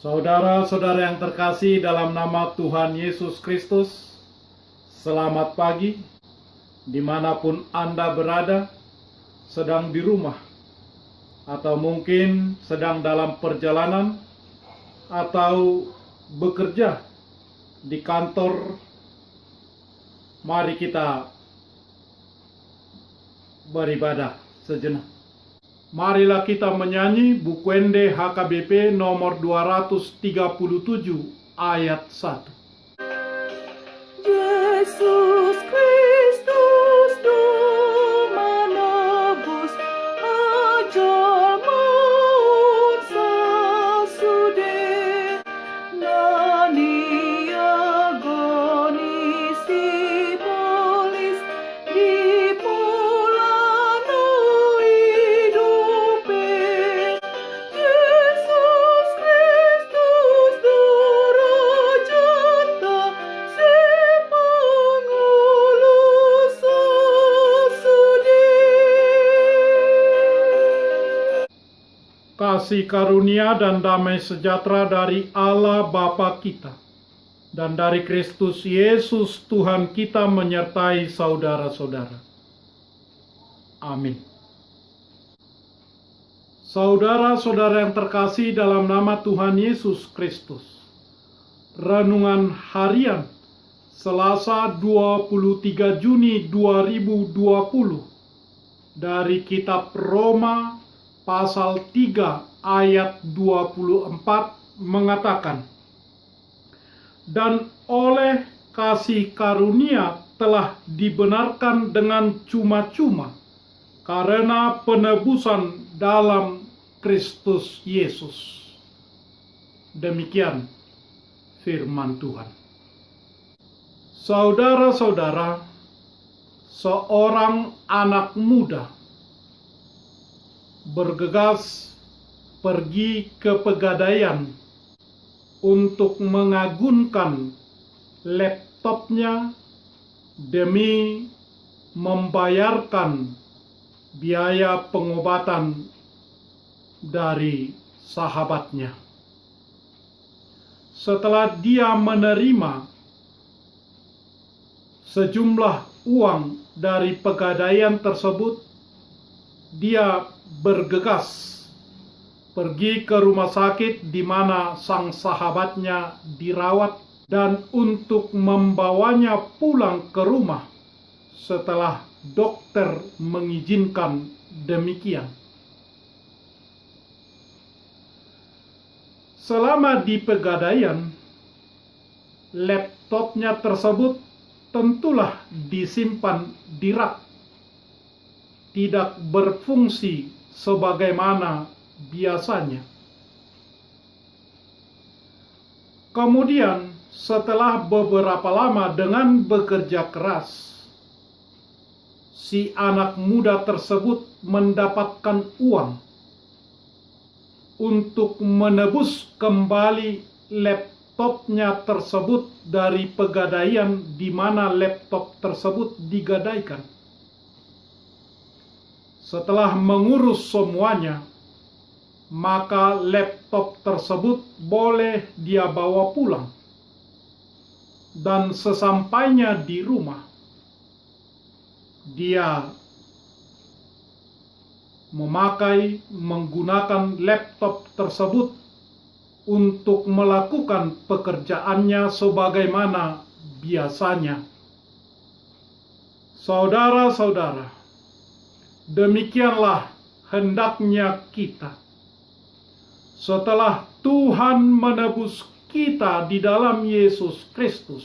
Saudara-saudara yang terkasih dalam nama Tuhan Yesus Kristus, selamat pagi, dimanapun Anda berada, sedang di rumah, atau mungkin sedang dalam perjalanan, atau bekerja di kantor. Mari kita beribadah sejenak. Marilah kita menyanyi Bukwende HKBP nomor 237 ayat 1. Yesus Kristus telah menebus ajal maut sesudi, nani agoni simbolis di pulano hidupe. Yesus Kristus durajata sepangulus sesudi. Kasih karunia dan damai sejahtera dari Allah Bapa kita dan dari Kristus Yesus Tuhan kita menyertai saudara-saudara. Amin. Saudara-saudara yang terkasih dalam nama Tuhan Yesus Kristus, renungan harian Selasa 23 Juni 2020 dari kitab Roma pasal 3 ayat 24 mengatakan, "Dan oleh kasih karunia telah dibenarkan dengan cuma-cuma karena penebusan dalam Kristus Yesus." Demikian firman Tuhan. Saudara-saudara, seorang anak muda bergegas pergi ke Pegadaian untuk mengagunkan laptopnya demi membayarkan biaya pengobatan dari sahabatnya. Setelah dia menerima sejumlah uang dari Pegadaian tersebut, dia bergegas pergi ke rumah sakit di mana sang sahabatnya dirawat dan untuk membawanya pulang ke rumah setelah dokter mengizinkan demikian. Selama di Pegadaian, laptopnya tersebut tentulah disimpan di rak, tidak berfungsi sebagaimana biasanya. Kemudian setelah beberapa lama dengan bekerja keras, si anak muda tersebut mendapatkan uang untuk menebus kembali laptopnya tersebut dari Pegadaian di mana laptop tersebut digadaikan. Setelah mengurus semuanya, maka laptop tersebut boleh dia bawa pulang. Dan sesampainya di rumah, dia menggunakan laptop tersebut untuk melakukan pekerjaannya sebagaimana biasanya. Saudara-saudara, demikianlah hendaknya kita. Setelah Tuhan menebus kita di dalam Yesus Kristus,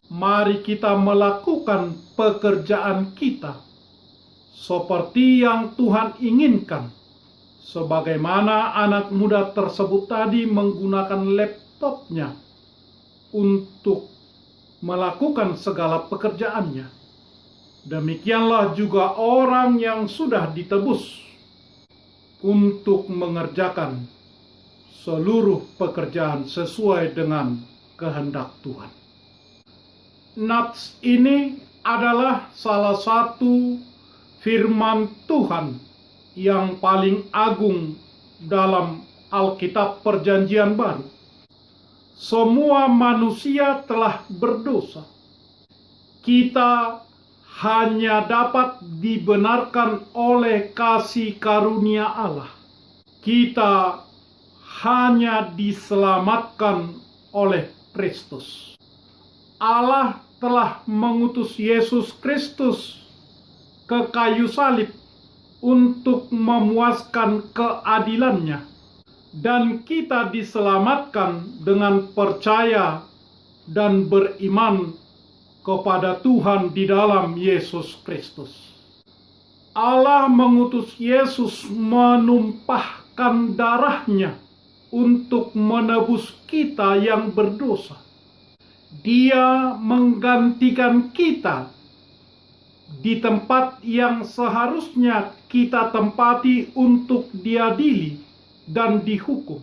mari kita melakukan pekerjaan kita seperti yang Tuhan inginkan. Sebagaimana anak muda tersebut tadi menggunakan laptopnya untuk melakukan segala pekerjaannya. Demikianlah juga orang yang sudah ditebus untuk mengerjakan seluruh pekerjaan sesuai dengan kehendak Tuhan. Nats ini adalah salah satu firman Tuhan yang paling agung dalam Alkitab Perjanjian Baru. semua manusia telah berdosa. Kita hanya dapat dibenarkan oleh kasih karunia Allah. Kita hanya diselamatkan oleh Kristus. Allah telah mengutus Yesus Kristus ke kayu salib untuk memuaskan keadilannya. Dan kita diselamatkan dengan percaya dan beriman kepada Tuhan di dalam Yesus Kristus. Allah mengutus Yesus menumpahkan darahnya untuk menebus kita yang berdosa. Dia menggantikan kita di tempat yang seharusnya kita tempati untuk diadili dan dihukum.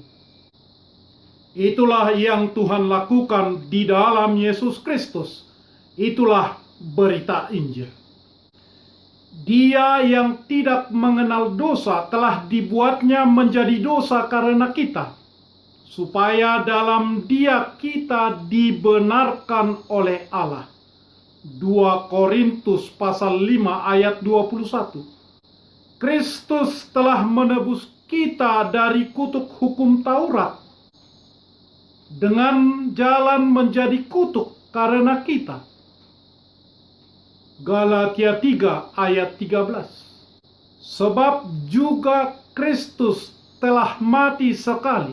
Itulah yang Tuhan lakukan di dalam Yesus Kristus. Itulah berita Injil. Dia yang tidak mengenal dosa telah dibuatnya menjadi dosa karena kita, supaya dalam Dia kita dibenarkan oleh Allah. 2 Korintus pasal 5 ayat 21. Kristus telah menebus kita dari kutuk hukum Taurat dengan jalan menjadi kutuk karena kita. Galatia 3 ayat 13. Sebab juga Kristus telah mati sekali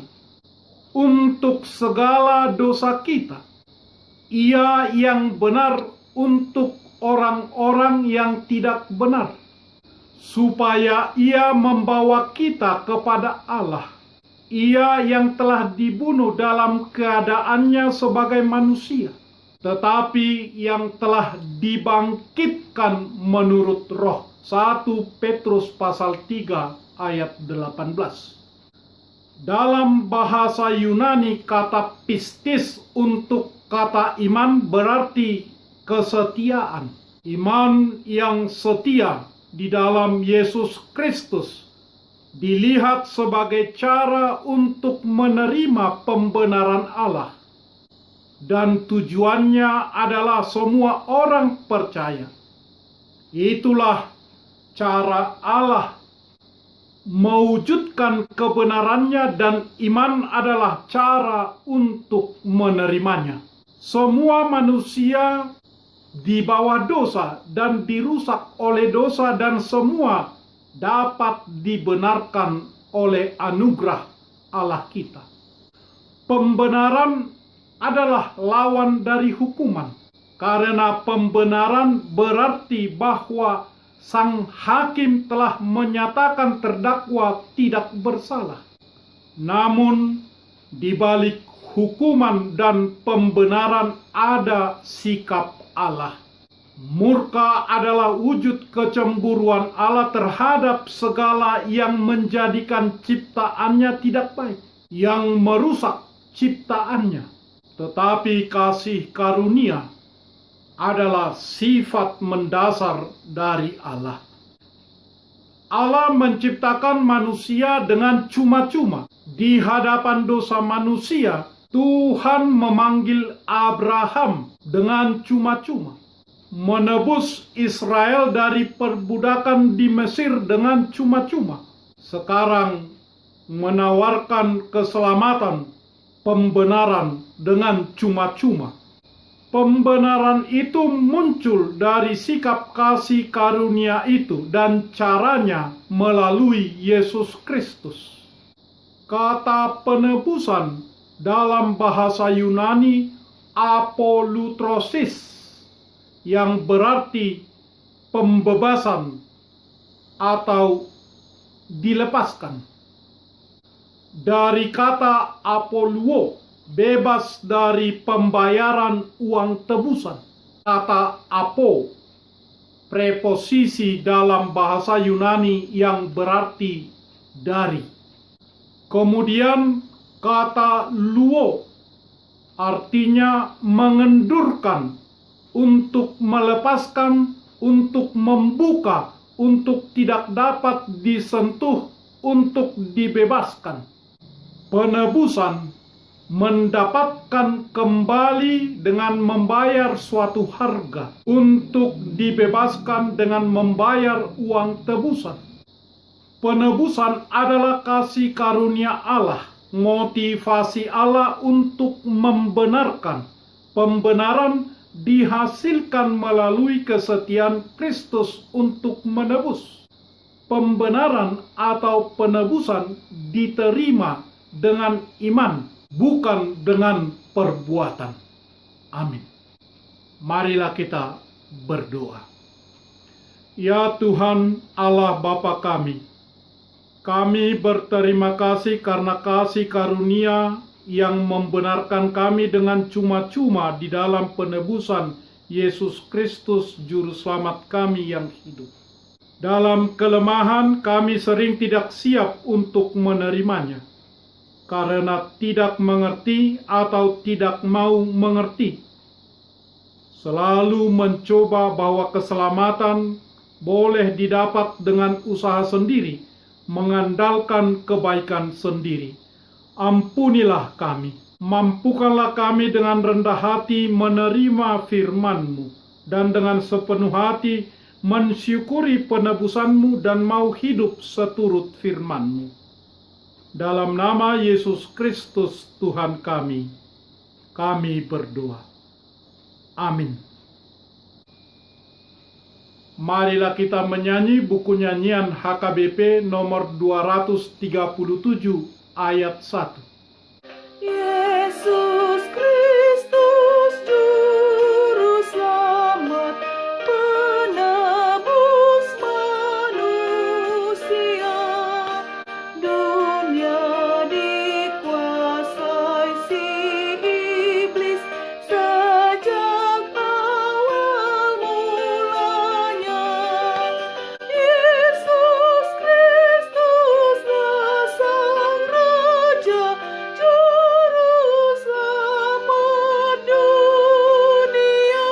untuk segala dosa kita. Ia yang benar untuk orang-orang yang tidak benar, supaya ia membawa kita kepada Allah. Ia yang telah dibunuh dalam keadaannya sebagai manusia, tetapi yang telah dibangkitkan menurut roh. 1 Petrus pasal 3 ayat 18. Dalam bahasa Yunani, kata pistis untuk kata iman berarti kesetiaan. Iman yang setia di dalam Yesus Kristus dilihat sebagai cara untuk menerima pembenaran Allah. Dan tujuannya adalah semua orang percaya. Itulah cara Allah mewujudkan kebenarannya, dan iman adalah cara untuk menerimanya. Semua manusia di bawah dosa dan dirusak oleh dosa, dan semua dapat dibenarkan oleh anugerah Allah kita. Pembenaran adalah lawan dari hukuman, karena pembenaran berarti bahwa sang hakim telah menyatakan terdakwa tidak bersalah. Namun di balik hukuman dan pembenaran ada sikap Allah. Murka adalah wujud kecemburuan Allah terhadap segala yang menjadikan ciptaannya tidak baik, yang merusak ciptaannya. Tetapi kasih karunia adalah sifat mendasar dari Allah. Allah menciptakan manusia dengan cuma-cuma. Di hadapan dosa manusia, Tuhan memanggil Abraham dengan cuma-cuma. Menebus Israel dari perbudakan di Mesir dengan cuma-cuma. Sekarang menawarkan keselamatan, pembenaran dengan cuma-cuma. Pembenaran itu muncul dari sikap kasih karunia itu, dan caranya melalui Yesus Kristus. Kata penebusan dalam bahasa Yunani apolutrosis, yang berarti pembebasan atau dilepaskan. Dari kata apoluo, bebas dari pembayaran uang tebusan. Kata apo, preposisi dalam bahasa Yunani yang berarti dari. Kemudian kata luo, artinya mengendurkan, untuk melepaskan, untuk membuka, untuk tidak dapat disentuh, untuk dibebaskan. Penebusan mendapatkan kembali dengan membayar suatu harga, untuk dibebaskan dengan membayar uang tebusan. Penebusan adalah kasih karunia Allah, motivasi Allah untuk membenarkan. Pembenaran dihasilkan melalui kesetiaan Kristus untuk menebus. Pembenaran atau penebusan diterima dengan iman, bukan dengan perbuatan. Amin. Marilah kita berdoa. Ya Tuhan Allah Bapa kami berterima kasih karena kasih karunia yang membenarkan kami dengan cuma-cuma di dalam penebusan Yesus Kristus Juru Selamat kami yang hidup. Dalam kelemahan kami sering tidak siap untuk menerimanya, karena tidak mengerti atau tidak mau mengerti. Selalu mencoba bahwa keselamatan boleh didapat dengan usaha sendiri, mengandalkan kebaikan sendiri. Ampunilah kami, mampukanlah kami dengan rendah hati menerima firman-Mu, dan dengan sepenuh hati mensyukuri penebusan-Mu dan mau hidup seturut firman-Mu. Dalam nama Yesus Kristus Tuhan kami berdoa. Amin. Marilah kita menyanyi buku nyanyian HKBP nomor 237 ayat 1. Yesus Kristus Juru Selamat, penebus manusia. Dunia dikuasai si iblis sejak awal mulanya. Yesus Kristuslah Sang Raja, Juru Selamat dunia.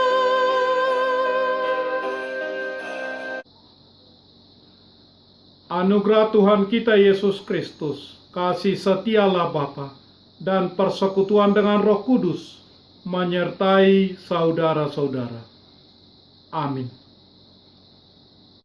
Anugerah Tuhan kita Yesus Kristus, kasih setia Allah Bapa, dan persekutuan dengan Roh Kudus menyertai saudara-saudara. Amin.